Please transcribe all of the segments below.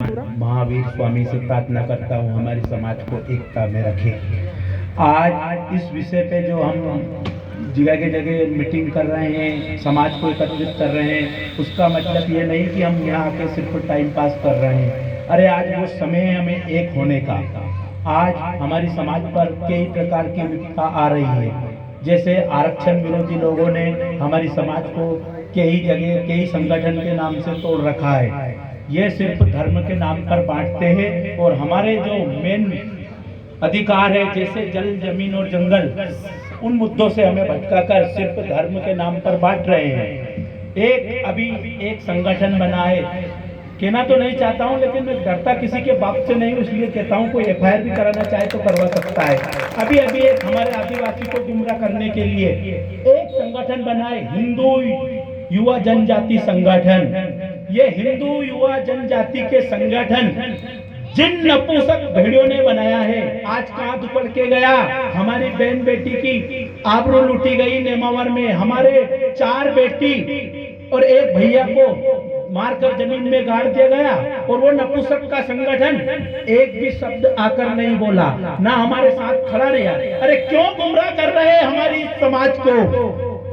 महावीर स्वामी से प्रार्थना करता हूँ हमारे समाज को एकता में रखे। आज इस विषय पे जो हम जगह के जगह मीटिंग कर रहे हैं, समाज को एकत्रित कर रहे हैं, उसका मतलब ये नहीं कि हम यहाँ आके सिर्फ टाइम पास कर रहे हैं। अरे आज वो समय है हमें एक होने का। आज हमारी समाज पर कई प्रकार की विपदा आ रही है, जैसे आरक्षण विरोधी लोगों ने हमारी समाज को कई जगह कई संगठन के नाम से तोड़ रखा है। ये सिर्फ धर्म के नाम पर बांटते हैं और हमारे जो मेन अधिकार है जैसे जल, जमीन और जंगल, उन मुद्दों से हमें भटकाकर सिर्फ धर्म के नाम पर बांट रहे हैं। अभी एक संगठन बना है, कहना तो नहीं चाहता हूं लेकिन मैं डरता किसी के बाप से नहीं हूं, इसलिए कहता हूं कोई एफआईआर भी कराना चाहे तो करवा सकता है। अभी एक हमारे आदिवासी को गुमराह करने के लिए एक संगठन बना है, हिंदू युवा जनजाति संगठन। ये हिंदू युवा जनजाति के संगठन जिन नपुंसक भेड़ियों ने बनाया है, आज कहां दुपड़ के गया। हमारी बहन बेटी की आबरू लूटी गई नेमावर में, हमारे 4 बेटी और एक भैया को मारकर जमीन में गाड़ दिया गया और वो नपुंसक का संगठन एक भी शब्द आकर नहीं बोला, ना हमारे साथ खड़ा रहा। अरे क्यों गुमराह कर रहे हैं हमारी समाज को?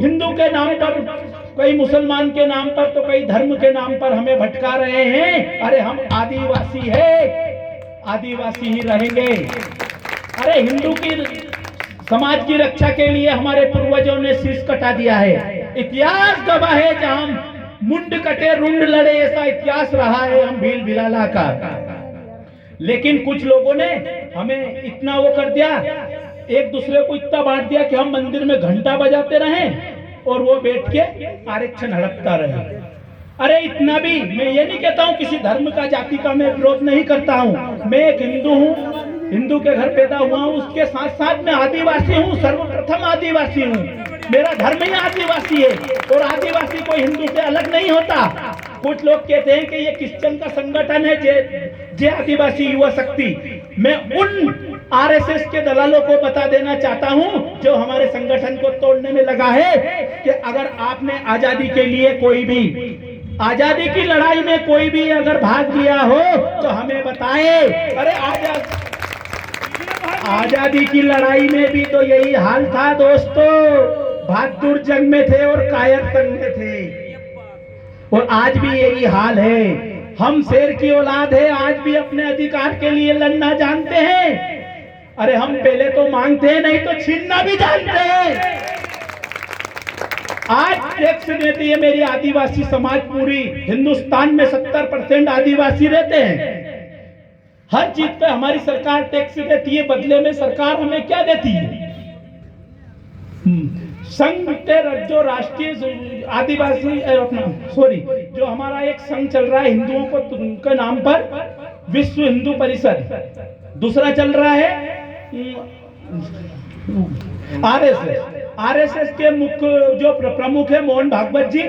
हिंदू के नाम पर, कई मुसलमान के नाम पर, तो कई धर्म के नाम पर हमें भटका रहे हैं। अरे हम आदिवासी है, आदिवासी ही रहेंगे। अरे हिंदू की समाज की रक्षा के लिए हमारे पूर्वजों ने शीश कटा दिया है। इतिहास गवाह है, जहां मुंड कटे रुंड लड़े, ऐसा इतिहास रहा है हम भील भिलाला का। लेकिन कुछ लोगों ने हमें इतना वो कर दिया, एक दूसरे को इतना बांट दिया कि हम मंदिर में घंटा बजाते रहें और वो बैठ के आरक्षण हड़पता रहे। अरे इतना भी, मैं ये नहीं कहता हूँ किसी धर्म का, जाति का मैं विरोध नहीं करता हूँ। मैं एक हिंदू हूँ, हिंदू के घर पैदा हुआ हूँ, उसके साथ साथ मैं आदिवासी हूँ, सर्वप्रथम आदिवासी हूँ। मेरा धर्म ही आदिवासी है और आदिवासी कोई हिंदू से अलग नहीं होता। कुछ लोग कहते हैं कि ये क्रिश्चियन का संगठन है, जे आदिवासी युवा शक्ति। मैं उन आरएसएस के दलालों को बता देना चाहता हूं जो हमारे संगठन को तोड़ने में लगा है कि अगर आपने आजादी के लिए कोई भी, आजादी की लड़ाई में कोई भी अगर भाग लिया हो तो हमें बताए। अरे आजादी की लड़ाई में भी तो यही हाल था दोस्तों, बहादुर जंग में थे और कायर तंग में थे, और आज भी यही हाल है। हम शेर की औलाद है, आज भी अपने अधिकार के लिए लड़ना जानते हैं। अरे हम पहले तो मांगते हैं, नहीं तो छीनना भी जानते हैं। आज टैक्स देती है मेरी आदिवासी समाज, पूरी हिंदुस्तान में 70% आदिवासी रहते हैं। हर चीज पे हमारी सरकार टैक्स देती है, बदले में सरकार हमें क्या देती है? संघ के जो राष्ट्रीय आदिवासी जो हमारा एक संघ चल रहा है हिंदुओं को के नाम पर, विश्व हिंदू परिषद। दूसरा चल रहा है आरएसएस के मुख्य जो प्रमुख है मोहन भागवत जी,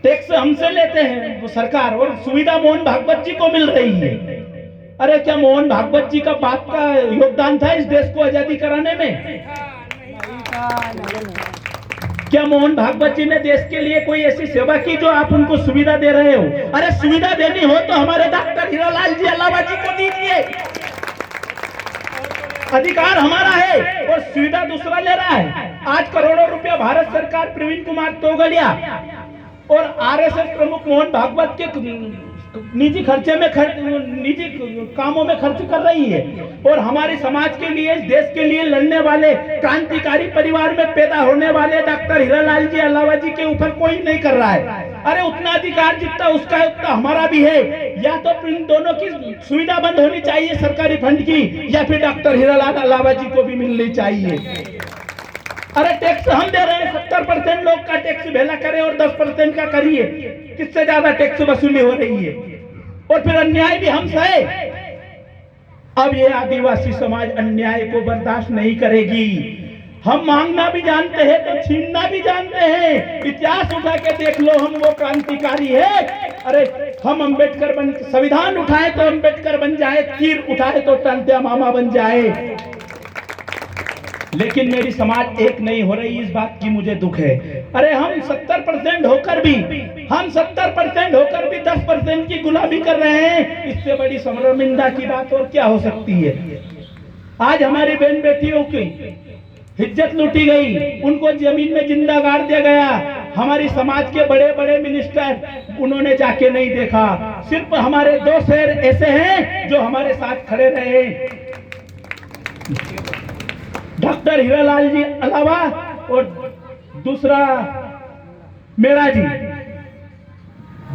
टैक्स हमसे लेते हैं वो सरकार, और सुविधा मोहन भागवत जी को मिल रही है। अरे क्या मोहन भागवत जी का बाप का योगदान था इस देश को आजादी कराने में? क्या मोहन भागवत जी ने देश के लिए कोई ऐसी सेवा की जो आप उनको सुविधा दे रहे हो? अरे सुविधा देनी हो तो हमारे डॉक्टर हीरालाल जी अलावा जी को दीजिए, अधिकार हमारा है और सुविधा दूसरा ले रहा है। आज करोड़ों रुपया भारत सरकार प्रवीण कुमार तोगड़िया और आरएसएस प्रमुख मोहन भागवत के निजी खर्चे में निजी कामों में खर्च कर रही है, और हमारे समाज के लिए, इस देश के लिए लड़ने वाले, क्रांतिकारी परिवार में पैदा होने वाले डॉक्टर हीरालाल जी अलावा जी के ऊपर कोई नहीं कर रहा है। अरे उतना अधिकार जितना उसका उतना हमारा भी है। या तो इन दोनों की सुविधा बंद होनी चाहिए सरकारी फंड की, या फिर डॉक्टर हीरालाल अलावा जी को भी मिलनी चाहिए। अरे टैक्स हम दे रहे हैं, 70% लोग का टैक्स भेला करे और 10% का करिए, किससे ज्यादा टैक्स वसूली हो रही है, और फिर अन्याय भी हम सहे। अब ये आदिवासी समाज अन्याय को बर्दाश्त नहीं करेगी। हम मांगना भी जानते हैं तो छीनना भी जानते हैं। इतिहास उठा के देख लो, हम वो क्रांतिकारी है। अरे हम अंबेडकर बन, संविधान उठाए तो अंबेडकर बन जाए, तीर उठाए तो टंट्या मामा बन जाए। लेकिन मेरी समाज एक नहीं हो रही, इस बात की मुझे दुख है। अरे हम 70% होकर भी 10% की गुलामी कर रहे हैं, इससे बड़ी शर्मिंदा की बात और क्या हो सकती है। आज हमारी बहन बेटियों की इज्जत लूटी गई, उनको जमीन में जिंदा गाड़ दिया गया। हमारी समाज के बड़े बड़े मिनिस्टर उन्होंने जाके नहीं देखा। सिर्फ हमारे 2 शेर ऐसे हैं जो हमारे साथ खड़े रहे, डॉक्टर हीरालाल जी अलावा और दूसरा मेरा जी,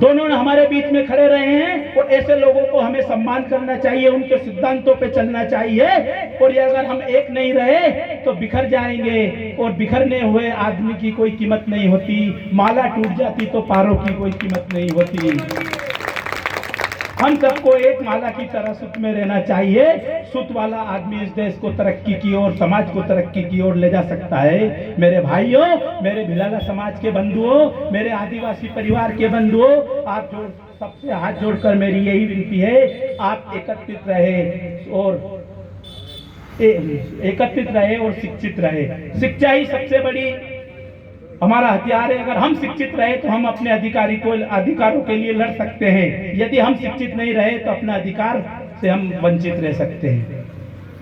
दोनों हमारे बीच में खड़े रहे हैं। और ऐसे लोगों को हमें सम्मान करना चाहिए, उनके सिद्धांतों पे चलना चाहिए। और ये अगर हम एक नहीं रहे तो बिखर जाएंगे, और बिखरने हुए आदमी की कोई कीमत नहीं होती। माला टूट जाती तो पारों की कोई कीमत नहीं होती। हम सबको एक माला की तरह सुत में रहना चाहिए। सुत वाला आदमी इस देश को तरक्की की ओर, समाज को तरक्की की ओर ले जा सकता है। मेरे भाइयों, मेरे भिलाला समाज के बंधुओं, मेरे आदिवासी परिवार के बंधुओं, आप जो सबसे हाथ जोड़कर मेरी यही विनती है, आप एकत्रित रहे और शिक्षित रहे। शिक्षा ही सबसे बड़ी हमारा हथियार है। अगर हम शिक्षित रहे तो हम अपने अधिकारों के लिए लड़ सकते हैं। यदि हम शिक्षित नहीं रहे तो अपना अधिकार से हम वंचित रह सकते हैं।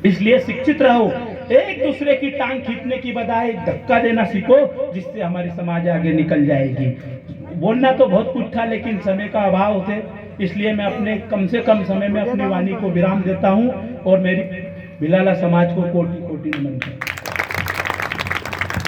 इसलिए शिक्षित रहो, एक दूसरे की टांग खींचने की बजाय धक्का देना सीखो, जिससे हमारी समाज आगे निकल जाएगी। बोलना तो बहुत कुछ था, लेकिन समय का अभाव थे, इसलिए मैं अपने कम से कम समय में अपनी वाणी को विराम देता हूँ और मेरी भिलाला समाज को कोटि कोटि नमन करता हूं।